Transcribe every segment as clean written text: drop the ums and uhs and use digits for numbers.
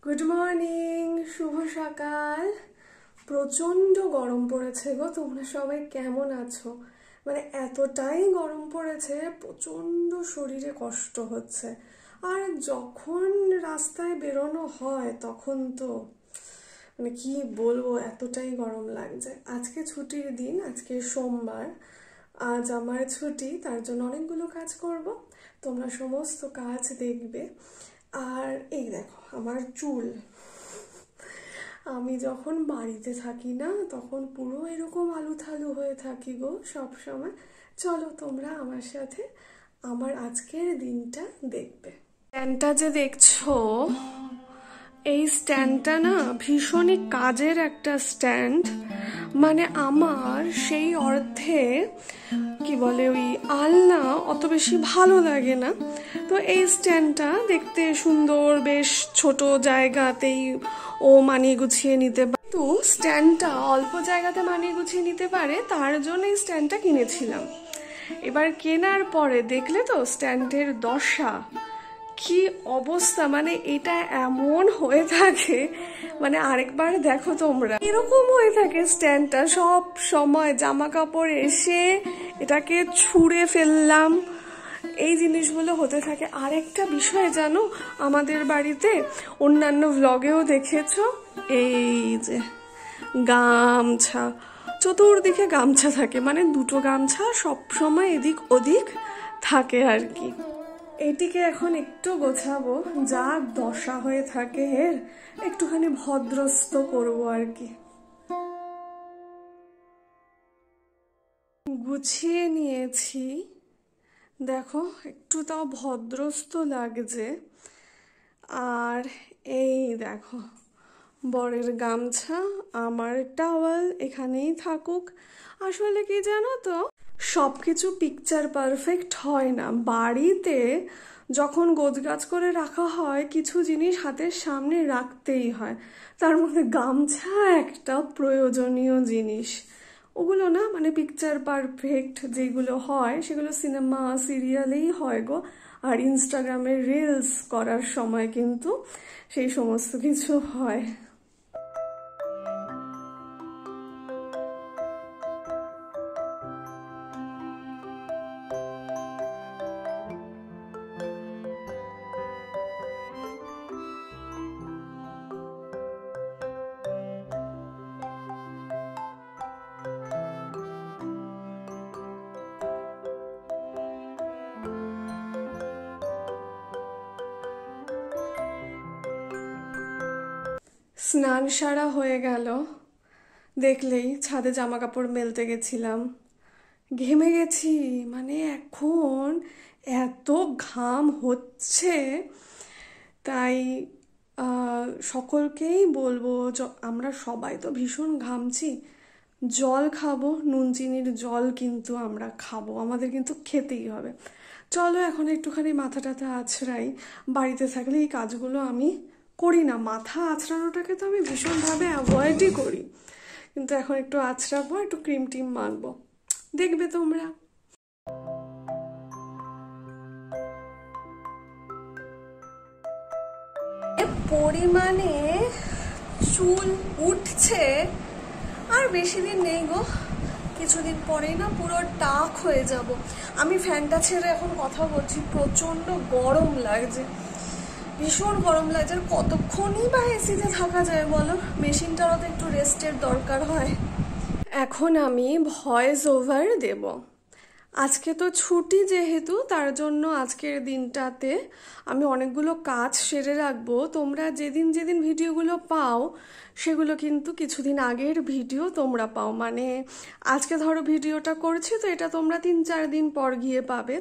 Good morning, শুভ সকাল। প্রচন্ড গরম পড়েছে গো। তোমরা সবাই কেমন আছো? মানে এতটাই গরম পড়েছে, প্রচন্ড শরীরে কষ্ট হচ্ছে। আর যখন রাস্তায় বেরোনো হয় তখন তো মানে কি বলবো, এতটাই গরম লাগছে। আজকে ছুটির দিন, আজকে সোমবার, আজ আমার ছুটি, তার জন্য অনেকগুলো কাজ করব। তোমরা সমস্ত কাজ দেখবে। আর এই দেখো আমার চুল, আমি যখন বাড়িতে থাকি না তখন পুরো এরকম আলুথালু হয়ে থাকি গো সব সময়। চলো তোমরা আমার সাথে আমার আজকের দিনটা দেখবে। স্ট্যান্ডটা যে দেখছো, এই স্ট্যান্ডটা না ভীষণই কাজের একটা স্ট্যান্ড। মানে আমার সেই অর্থে কি বলে, ওই আলনা অত বেশি ভালো লাগে না। তো এই স্ট্যান্ডটা দেখতে সুন্দর, বেশ ছোট জায়গাতেই ও মানিয়ে গুছিয়ে নিতে পারে। তো স্ট্যান্ডটা অল্প জায়গাতে মানিয়ে গুছিয়ে নিতে পারে, তার জন্য এই স্ট্যান্ডটা কিনেছিলাম। এবার কেনার পরে দেখলে তো স্ট্যান্ডের দশা কি অবস্থা। মানে এটা এমন হয়ে থাকে, মানে আরেকবার দেখো তোমরা, এরকম হয়ে থাকে স্ট্যান্ডটা সব সময়। জামা কাপড় এসে এটাকে ছুঁড়ে ফেললাম, এই জিনিসগুলো হতে থাকে। আরেকটা বিষয় জানো, আমাদের বাড়িতে অন্যান্য ভ্লগেও দেখেছো, এই যে গামছা, চতুর্দিকে গামছা থাকে, মানে দুটো গামছা সব সময় এদিক ওদিক থাকে আর কি। এটিকে এখন একটু গোছাবো, যা দশা হয়ে থাকে এর একটুখানি ভদ্রস্ত করবো আর কি। গুছিয়ে নিয়েছি, দেখো একটু তাও ভদ্রস্ত লাগছে। আর এই দেখো বরের গামছা, আমার টাওয়াল এখানেই থাকুক। আসলে কি জানো তো, সবকিছু পিকচার পারফেক্ট হয় না। বাড়িতে যখন গোছগাছ করে রাখা হয়, কিছু জিনিস হাতের সামনে রাখতেই হয়, তার মধ্যে গামছা একটা প্রয়োজনীয় জিনিস। ওগুলো না মানে পিকচার পারফেক্ট যেগুলো হয় সেগুলো সিনেমা সিরিয়ালেই হয় গো। আর ইনস্টাগ্রামে রিলস করার সময় কিন্তু সেই সমস্ত কিছু হয়। স্নান সারা হয়ে গেল, দেখলেই ছাদে জামা কাপড় মেলতে গেছিলাম, ঘেমে গেছি। মানে এখন এত ঘাম হচ্ছে, তাই সকলকেই বলবো, আমরা সবাই তো ভীষণ ঘামছি, জল খাবো, নুন চিনির জল কিন্তু আমরা খাবো, আমাদের কিন্তু খেতেই হবে। চলো এখন একটুখানি মাথা টাথা আছড়াই। বাড়িতে থাকলে এই কাজগুলো আমি করি না, মাথা আছড়ানোটাকে তো আমি ভীষণভাবে অ্যাভয়েডই করি, কিন্তু এখন একটু আছড়াবো, একটু ক্রিম টিম মাখবো, দেখবে তোমরা। পরিমাণে চুল উঠছে, আর বেশি দিন নেই গো, কিছুদিন পরেই না পুরো টাক হয়ে যাব। আমি ফ্যানটা ছেড়ে এখন কথা বলছি, প্রচন্ড গরম লাগছে, ভীষণ গরম লাগছে। আর কতক্ষণই বা এসিতে থাকা যায় বলো, মেশিনটারও তো একটু রেস্টের দরকার হয়। এখন আমি ভয়েস ওভার দেব। আজকে তো ছুটি যেহেতু, তার জন্য আজকের দিনটাতে আমি অনেকগুলো কাজ সেরে রাখবো। তোমরা যেদিন যেদিন ভিডিওগুলো পাও সেগুলো কিন্তু কিছুদিন আগের ভিডিও তোমরা পাও। মানে আজকে ধরো ভিডিওটা করছি, তো এটা তোমরা 3-4 দিন পর গিয়ে পাবে।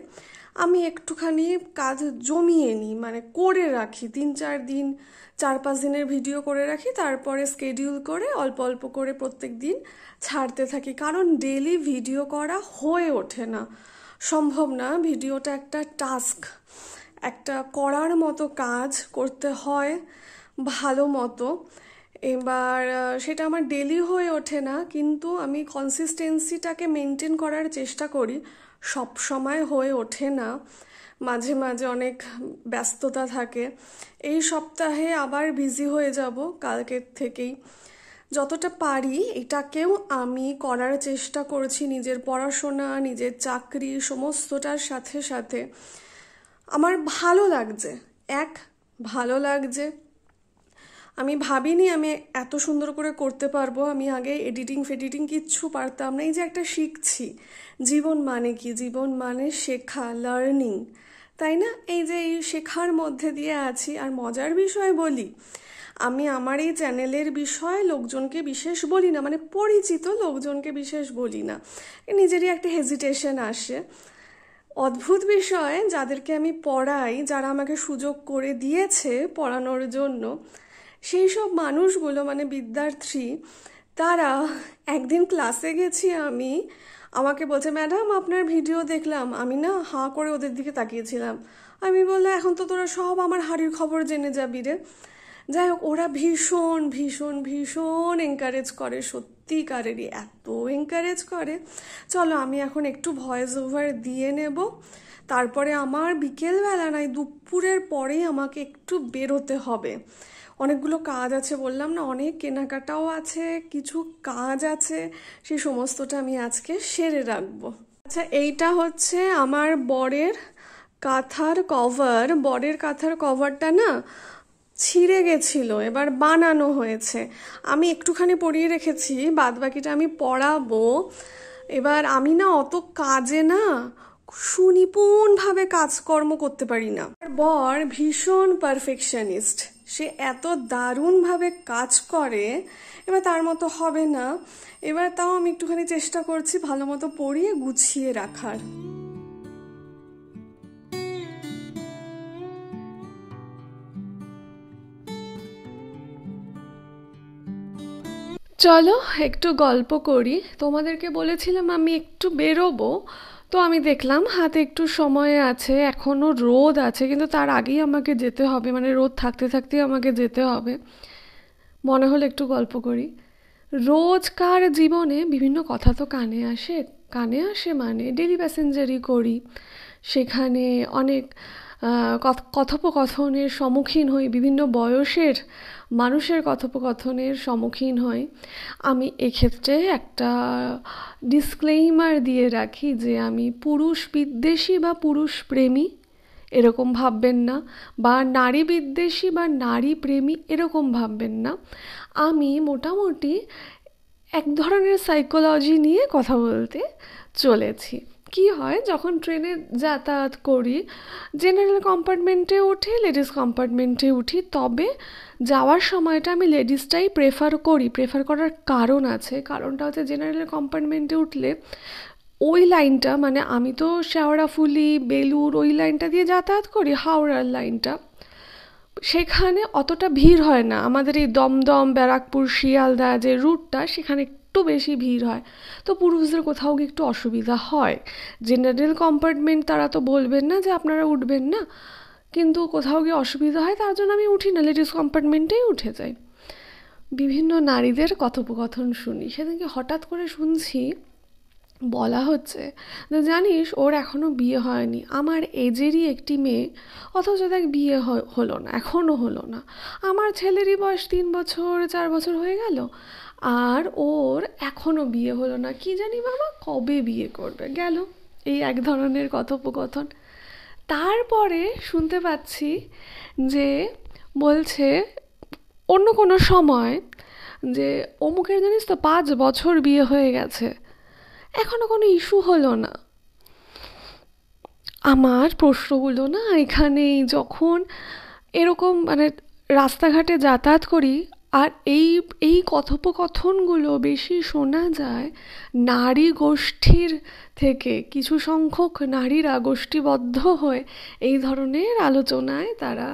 আমি একটুখানি কাজ জমিয়ে নিই, মানে করে রাখি 3-4 দিন, 4-5 দিনের ভিডিও করে রাখি, তারপরে স্কেডিউল করে অল্প অল্প করে প্রত্যেক দিন ছাড়তে থাকি। কারণ ডেলি ভিডিও করা হয়ে ওঠে না, সম্ভব না। ভিডিওটা একটা টাস্ক, একটা করার মতো কাজ করতে হয় ভালো মতো। এবার সেটা আমার ডেলি হয়ে ওঠে না, কিন্তু আমি কনসিস্টেন্সিটাকে মেনটেন করার চেষ্টা করি, সব সময় হয়ে ওঠে না। মাঝে মাঝে অনেক ব্যস্ততা থাকে। এই সপ্তাহে আবার বিজি হয়ে যাব কালকের থেকেই। যতটা পারি এটাকেও আমি করার চেষ্টা করছি, নিজের পড়াশোনা, নিজের চাকরি সমস্তটার সাথে সাথে। আমার ভালো লাগছে, ভালো লাগছে। আমি ভাবিনি আমি এত সুন্দর করে করতে পারবো। আমি আগে এডিটিং কিচ্ছু পারতাম না। এই যে একটা শিখছি, জীবন মানে কি, জীবন মানে শেখা, লার্নিং, তাই না? এই যে এই শেখার মধ্যে দিয়ে আছি। আর মজার বিষয় বলি, আমি আমার এই চ্যানেলের বিষয় লোকজনকে বিশেষ বলি না, মানে পরিচিত লোকজনকে বিশেষ বলি না, নিজেরই একটা হেজিটেশন আসে। অদ্ভুত বিষয়, যাদেরকে আমি পড়াই, যারা আমাকে সুযোগ করে দিয়েছে পড়ানোর জন্য, সেই সব মানুষগুলো মানে বিদ্যার্থী, তারা একদিন ক্লাসে গেছি আমি, আমাকে বলছে, ম্যাডাম আপনার ভিডিও দেখলাম। আমি না হাঁ করে ওদের দিকে তাকিয়েছিলাম। আমি বললাম, এখন তো তোরা সব আমার হাড়ির খবর জেনে যাবি রে। যাই হোক, ওরা ভীষণ ভীষণ ভীষণ এনকারেজ করে, সত্যিকারেরই এত এনকারেজ করে। চলো আমি এখন একটু ভয়েস ওভার দিয়ে নেব, তারপরে আমার বিকেলবেলা নয় দুপুরের পরেই আমাকে একটু বেরোতে হবে। অনেকগুলো কাজ আছে, বললাম না, অনেক কেনাকাটাও আছে, কিছু কাজ আছে, সেই সমস্তটা আমি আজকে সেরে রাখবো। আচ্ছা, এইটা হচ্ছে আমার বরের কাঁথার কভার। বরের কাঁথার কভারটা না ছিঁড়ে গেছিল, এবার বানানো হয়েছে। আমি একটুখানি পরিয়ে রেখেছি, বাদ বাকিটা আমি পরাবো। এবার আমি না অত কাজে না সুনিপুণভাবে কাজকর্ম করতে পারি না। বর ভীষণ পারফেকশনিস্ট, সে এত দারুণভাবে কাজ করে, এবার তার মতো হবে না। এবার তাও আমি একটুখানি চেষ্টা করছি ভালো মতো পরিয়ে গুছিয়ে রাখার। চলো একটু গল্প করি। তোমাদেরকে বলেছিলাম আমি একটু বেরোবো, তো আমি দেখলাম হাতে একটু সময় আছে, এখনও রোদ আছে, কিন্তু তার আগেই আমাকে যেতে হবে, মানে রোদ থাকতে থাকতেই আমাকে যেতে হবে। মনে হলো একটু গল্প করি। রোজকার জীবনে বিভিন্ন কথা তো কানে আসে মানে ডেলি প্যাসেঞ্জারই করি, সেখানে অনেক কথোপকথনের সম্মুখীন হই, বিভিন্ন বয়সের মানুষের কথোপকথনের সম্মুখীন হই। আমি এক্ষেত্রে একটা ডিসক্লেইমার দিয়ে রাখি যে আমি পুরুষ বিদ্বেষী বা পুরুষ প্রেমী এরকম ভাববেন না, বা নারী বিদ্বেষী বা নারী প্রেমী এরকম ভাববেন না। আমি মোটামুটি এক ধরনের সাইকোলজি নিয়ে কথা বলতে চলেছি। কি হয়, যখন ট্রেনে যাতায়াত করি, জেনারেল কম্পার্টমেন্টে উঠি, লেডিস কম্পার্টমেন্টে উঠি, তবে যাওয়ার সময়টা আমি লেডিসটাই প্রেফার করার কারণ আছে। কারণটা হচ্ছে, জেনারেল কম্পার্টমেন্টে উঠলে ওই লাইনটা, মানে আমি তো শেওড়াফুলি বেলুর ওই লাইনটা দিয়ে যাতায়াত করি, হাওড়ার লাইনটা, সেখানে অতটা ভিড় হয় না। আমাদের এই দমদম ব্যারাকপুর শিয়ালদা যে রুটটা, সেখানে একটু বেশি ভিড় হয়, তো পুরুষদের কোথাও গিয়ে একটু অসুবিধা হয়। জেনারেল কম্পার্টমেন্ট তারা তো বলবেন না যে আপনারা উঠবেন না, কিন্তু কোথাও গিয়ে অসুবিধা হয়, তার জন্য আমি উঠি না, লেডিস কম্পার্টমেন্টেই উঠে যাই। বিভিন্ন নারীদের কথোপকথন শুনি। সেদিনকে হঠাৎ করে শুনছি বলা হচ্ছে যে, জানিস ওর এখনও বিয়ে হয়নি, আমার এজেরই একটি মেয়ে, অথচ দেখ বিয়ে হলো না, এখনও হলো না। আমার ছেলেরই বয়স 3 বছর 4 বছর হয়ে গেল, আর ওর এখনও বিয়ে হলো না, কি জানি বাবা কবে বিয়ে করবে। গেল এই এক ধরনের কথোপকথন। তারপরে শুনতে পাচ্ছি যে বলছে অন্য কোনো সময় যে অমুকের জানিস তো 5 বছর বিয়ে হয়ে গেছে, এখনো কোনো ইস্যু হলো না। আমার প্রশ্নগুলো না এখানেই, যখন এরকম মানে রাস্তাঘাটে যাতায়াত করি, আর এই এই কথোপকথনগুলো বেশি শোনা যায় নারী গোষ্ঠীর থেকে। কিছু সংখ্যক নারীরা গোষ্ঠীবদ্ধ হয়ে এই ধরনের আলোচনায় তারা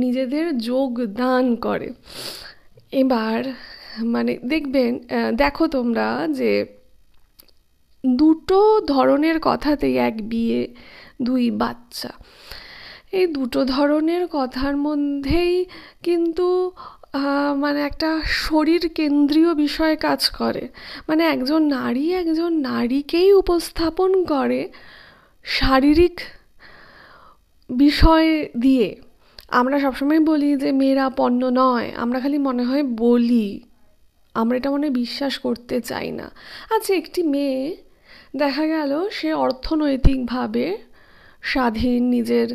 নিজেদের যোগদান করে। এবার মানে দেখো তোমরা যে দুটো ধরনের কথাতেই, এক বিয়ে 2 বাচ্চা, এই দুটো ধরনের কথার মধ্যেই কিন্তু মানে একটা শরীর কেন্দ্রীয় বিষয় কাজ করে। মানে একজন নারীকেই উপস্থাপন করে শারীরিক বিষয় দিয়ে আমরা সবসময় বলি যে মেয়েরা পণ্য নয়, আমরা খালি মনে হয় বলি, আমরা এটা মনে বিশ্বাস করতে চাই না। আচ্ছা, একটি মেয়ে দেখা গেল সে অর্থনৈতিকভাবে স্বাধীন, নিজের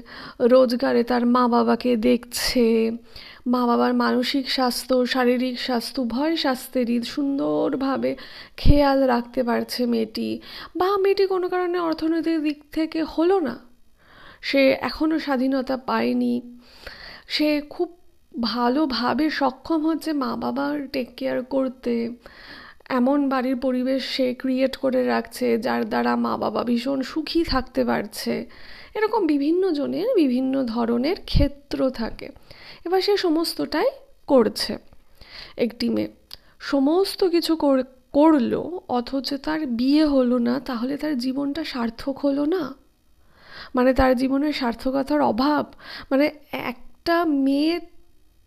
রোজগারে তার মা বাবাকে দেখছে, মা বাবার মানসিক স্বাস্থ্য শারীরিক স্বাস্থ্য উভয় স্বাস্থ্যেরই সুন্দরভাবে খেয়াল রাখতে পারছে মেয়েটি, বা মেয়েটি কোনো কারণে অর্থনৈতিক দিক থেকে হলো না, সে এখনও স্বাধীনতা পায়নি, সে খুব ভালোভাবে সক্ষম হচ্ছে মা বাবার টেক কেয়ার করতে, এমন বাড়ির পরিবেশ সে ক্রিয়েট করে রাখছে যার দ্বারা মা বাবা ভীষণ সুখী থাকতে পারছে। এরকম বিভিন্ন জনের বিভিন্ন ধরনের ক্ষেত্র থাকে। এবার সে সমস্তটাই করছে। একটি মেয়ে সমস্ত কিছু করলো, অথচ তার বিয়ে হলো না, তাহলে তার জীবনটা সার্থক হলো না? মানে তার জীবনের সার্থকতার অভাব। মানে একটা মেয়ে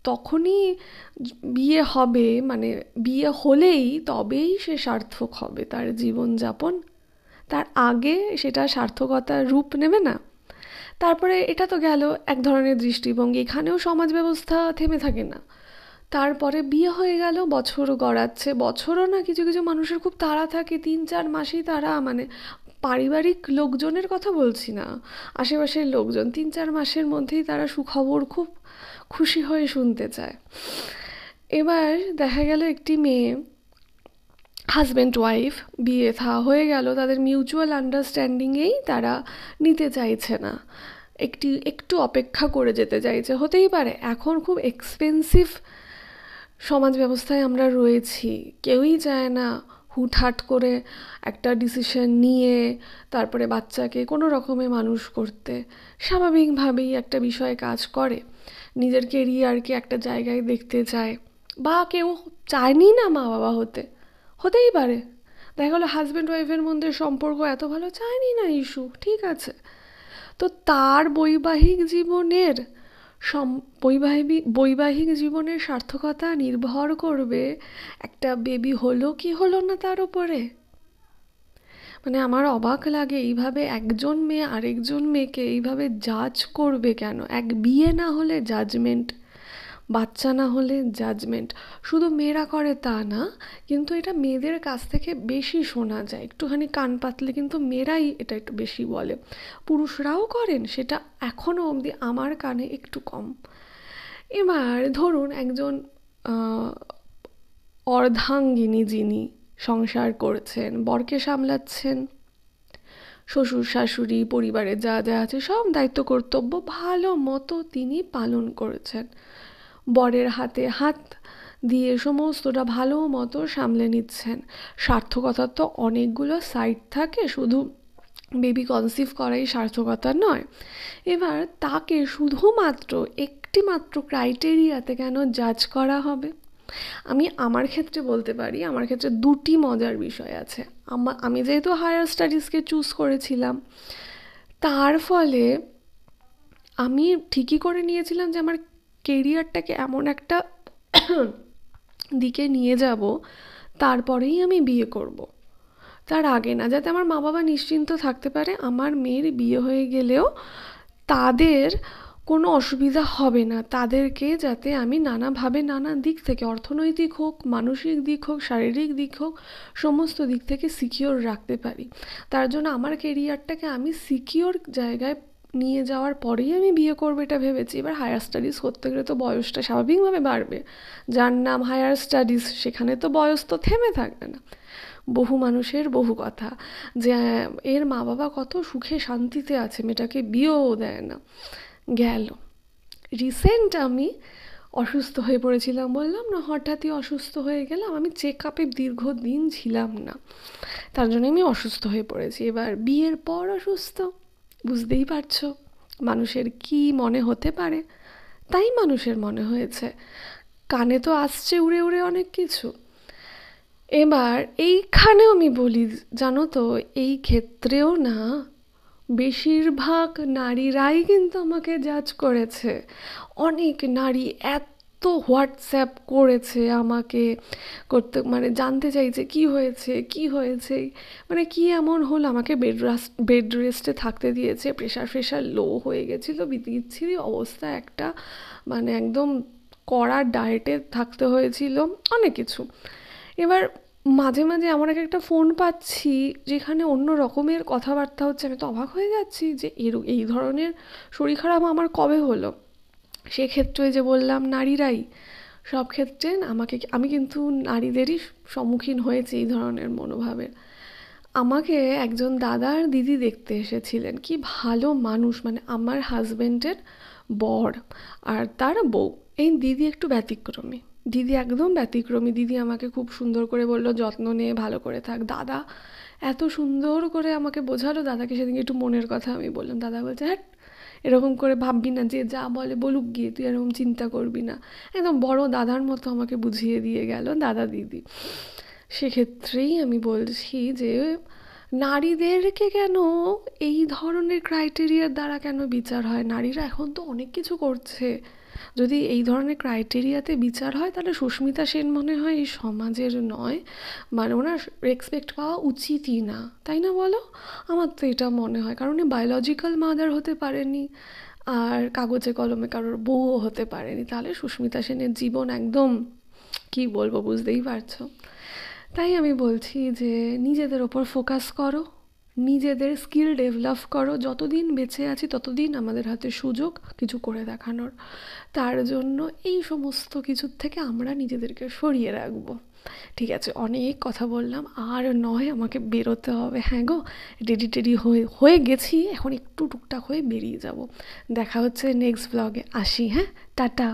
তখনই বিয়ে হবে, মানে বিয়ে হলেই তবেই সে সার্থক হবে তার জীবনযাপন, তার আগে সেটা সার্থকতার রূপ নেবে না। তারপরে এটা তো গেল এক ধরনের দৃষ্টিভঙ্গি, এখানেও সমাজ ব্যবস্থা থেমে থাকে না। তারপরে বিয়ে হয়ে গেল, বছর গড়াচ্ছে, বছরও না, কিছু কিছু মানুষের খুব তাড়া থাকে, 3-4 মাসেই তারা, মানে পারিবারিক লোকজনের কথা বলছি না, আশেপাশের লোকজন 3-4 মাসের মধ্যেই তারা সুখবর খুব খুশি হয়ে শুনতে চায়। এবার দেখা গেল একটি মেয়ে, হাজব্যান্ড ওয়াইফ বিয়ে হয়ে গেল, তাদের মিউচুয়াল আন্ডারস্ট্যান্ডিংয়েই তারা নিতে চাইছে না, একটু অপেক্ষা করে যেতে চাইছে। হতেই পারে এখন খুব এক্সপেন্সিভ সমাজ ব্যবস্থায় আমরা রয়েছি, কেউই চায় না হুটহাট করে একটা ডিসিশন নিয়ে তারপরে বাচ্চাকে কোনো রকমে মানুষ করতে। স্বাভাবিকভাবেই একটা বিষয়ে কাজ করে, নিজের কেরিয়ারকে একটা জায়গায় দেখতে চায়, বা কেউ চায়নি না মা বাবা হতেই পারে। দেখা গেলো হাজব্যান্ড ওয়াইফের মধ্যে সম্পর্ক এত ভালো, চায়নি না, ইস্যু, ঠিক আছে। তো তার বৈবাহিক জীবনের সার্থকতা নির্ভর করবে একটা বেবি হলো কি হলো না তার উপরে। মানে আমার অবাক লাগে, এইভাবে একজন মেয়ে আরেকজন মেয়েকে এইভাবে জাজ করবে কেন? এক বিয়ে না হলে জাজমেন্ট, বাচ্চা না হলে জাজমেন্ট। শুধু মেয়েরা করে তা না, কিন্তু এটা মেয়েদের কাছ থেকে বেশি শোনা যায়, একটুখানি কান পাতলে কিন্তু মেয়েরাই এটা একটু বেশি বলে। পুরুষরাও করেন সেটা, এখনও অবধি আমার কানে একটু কম। এবার ধরুন একজন অর্ধাঙ্গিনী, যিনি সংসার করছেন, বরকে সামলাচ্ছেন, শ্বশুর শাশুড়ি পরিবারে যা যা আছে সব দায়িত্ব কর্তব্য ভালো মতো তিনি পালন করেছেন, বরের হাতে হাত দিয়ে সমস্তটা ভালো মতো সামলে নিচ্ছেন। সার্থকতার তো অনেকগুলো সাইড থাকে, শুধু বেবি কনসিভ করাই সার্থকতা নয়। এবার তাকে শুধুমাত্র একটি মাত্র ক্রাইটেরিয়াতে কেন জাজ করা হবে? আমি আমার ক্ষেত্রে বলতে পারি, আমার ক্ষেত্রে দুটি মজার বিষয় আছে। আমি যেহেতু হায়ার স্টাডিজকে চুজ করেছিলাম, তার ফলে আমি ঠিকই করে নিয়েছিলাম যে আমার কেরিয়ারটাকে এমন একটা দিকে নিয়ে যাব, তারপরেই আমি বিয়ে করব, তার আগে না, যাতে আমার মা বাবা নিশ্চিন্ত থাকতে পারে আমার মেয়ের বিয়ে হয়ে গেলেও তাদের কোনো অসুবিধা হবে না, তাদেরকে যাতে আমি নানাভাবে নানা দিক থেকে, অর্থনৈতিক হোক, মানসিক দিক হোক, শারীরিক দিক হোক, সমস্ত দিক থেকে সিকিওর রাখতে পারি। তার জন্য আমার কেরিয়ারটাকে আমি সিকিওর জায়গায় নিয়ে যাওয়ার পরেই আমি বিয়ে করবো এটা ভেবেছি। এবার হায়ার স্টাডিজ করতে গেলে তো বয়সটা স্বাভাবিকভাবে বাড়বে, যার নাম হায়ার স্টাডিজ সেখানে তো বয়স তো থেমে থাকবে না। বহু মানুষের বহু কথা, যে এর মা বাবা কত সুখে শান্তিতে আছে, মেয়েটাকে বিয়েও দেয় না। গেল রিসেন্ট আমি অসুস্থ হয়ে পড়েছিলাম, বললাম না, হঠাৎই অসুস্থ হয়ে গেলাম, আমি চেক আপে দীর্ঘদিন ছিলাম না, তার জন্য আমি অসুস্থ হয়ে পড়েছি। এবার বিয়ের পর অসুস্থ, বুঝতেই পারছো মানুষের কি মনে হতে পারে। তাই মানুষের মনে হয়েছে, কানে তো আসছে উড়ে উড়ে অনেক কিছু। এবার এইখানেও আমি বলি, জানো তো, এই ক্ষেত্রেও না বেশিরভাগ নারীরাই কিন্তু আমাকে জাজ করেছে। অনেক নারী এত হোয়াটসঅ্যাপ করেছে আমাকে, করতে মানে জানতে চাইছে কি হয়েছে কি হয়েছে, মানে কি এমন হলো, আমাকে বেড রেস্টে থাকতে দিয়েছে, প্রেশার লো হয়ে গেছিলো, বিচ্ছিরি অবস্থা একটা, মানে একদম কড়া ডায়েটে থাকতে হয়েছিল, অনেক কিছু। এবার মাঝে মাঝে আমার একটা ফোন পাচ্ছি যেখানে অন্য রকমের কথাবার্তা হচ্ছে, আমি তো অবাক হয়ে যাচ্ছি যে এই ধরনের শরীর খারাপ আমার কবে হলো। সেক্ষেত্রে যে বললাম নারীরাই সব ক্ষেত্রে আমি কিন্তু নারীদেরই সম্মুখীন হয়েছি এই ধরনের মনোভাবের। আমাকে একজন দাদার দিদি দেখতে এসেছিলেন, কি ভালো মানুষ, মানে আমার হাজবেন্ডের বর আর তার বউ। এই দিদি একটু ব্যতিক্রমী, দিদি একদম ব্যতিক্রমী। দিদি আমাকে খুব সুন্দর করে বলল যত্ন নিয়ে ভালো করে থাক। দাদা এত সুন্দর করে আমাকে বোঝালো, দাদাকে সেদিন একটু মনের কথা আমি বললাম, দাদা বলছে হ্যাঁ এরকম করে ভাববি না, যে যা বলে বলুক গিয়ে, তুই এরকম চিন্তা করবি না। একদম বড় দাদার মতো আমাকে বুঝিয়ে দিয়ে গেল দাদা দিদি। সেক্ষেত্রেই আমি বলছি যে নারীদেরকে কেন এই ধরনের ক্রাইটেরিয়ার দ্বারা কেন বিচার হয়? নারীরা এখন তো অনেক কিছু করছে, যদি এই ধরনের ক্রাইটেরিয়াতে বিচার হয় তাহলে সুস্মিতা সেন মনে হয় এই সমাজের নয়, মানে ওনার রেসপেক্ট পাওয়া উচিতই না, তাই না বলো? আমার তো এটা মনে হয়, কারণ উনি বায়োলজিক্যাল মাদার হতে পারেনি, আর কাগজে কলমে কারোর বউও হতে পারেনি, তাহলে সুস্মিতা সেনের জীবন একদম কি বলবো, বুঝতেই পারছো। তাই আমি বলছি যে নিজেদের ওপর ফোকাস করো, নিজেদের স্কিল ডেভেলপ করো, যতদিন বেঁচে আছি ততদিন আমাদের হাতে সুযোগ কিছু করে দেখানোর। তার জন্য এই সমস্ত কিছুর থেকে আমরা নিজেদেরকে সরিয়ে রাখবো। ঠিক আছে, অনেক কথা বললাম, আর নয়, আমাকে বেরোতে হবে। হ্যাঁ গো, রেডি হয়ে গেছি, এখন একটু টুকটাক হয়ে বেরিয়ে যাব। দেখা হচ্ছে নেক্সট ব্লগে, আসি, হ্যাঁ, টাটা।